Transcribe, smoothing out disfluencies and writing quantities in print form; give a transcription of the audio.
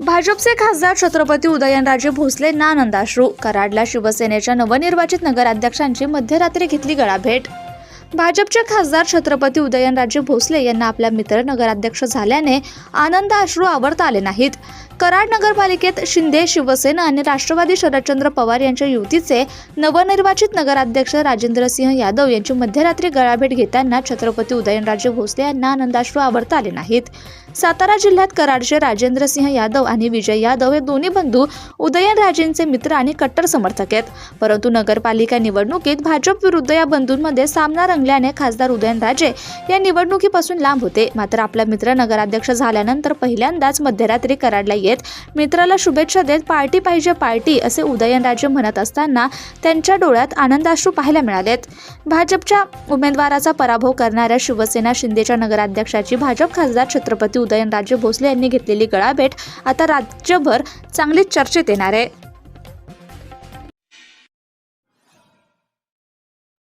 भाजपचे खासदार छत्रपती उदयनराजे भोसलेंना आनंदाश्रू. कराडला शिवसेनेच्या नवनिर्वाचित नगराध्यक्षांची मध्यरात्री घेतली गळाभेट. भाजपचे खासदार छत्रपती उदयनराजे भोसले यांना आपला मित्र नगराध्यक्ष झाल्याने आनंद अश्रू आवरता आले नाहीत. कराड नगरपालिकेत शिंदे, शिवसेना आणि राष्ट्रवादी शरदचंद्र पवार यांच्या युतीचे नवनिर्वाचित नगराध्यक्ष राजेंद्रसिंह यादव यांची मध्यरात्री गळाभेट घेताना छत्रपती उदयनराजे भोसले यांना आनंदाश्रू आवरता आले नाहीत. सातारा जिल्ह्यात कराडचे राजेंद्रसिंह यादव आणि विजय यादव हे दोन्ही बंधू उदयनराजेंचे मित्र आणि कट्टर समर्थक आहेत. परंतु नगरपालिका निवडणुकीत भाजप विरुद्ध या बंधूंमध्ये सामना रंगल्याने खासदार उदयनराजे या निवडणुकीपासून लांब होते. मात्र आपला मित्र नगराध्यक्ष झाल्यानंतर पहिल्यांदाच मध्यरात्री कराडला येत मित्राला शुभेच्छा देत पार्टी पाहिजे पार्टी असे उदयनराजे म्हणत असताना त्यांच्या डोळ्यात आनंदाश्रू पाहायला मिळालेत. भाजपच्या उमेदवाराचा पराभव करणाऱ्या शिवसेना शिंदेच्या नगराध्यक्षाची भाजप खासदार छत्रपती उदयनराजे भोसले यांनी घेतलेली गळाभेट आता राज्यभर चांगलीच चर्चेत येणार आहे.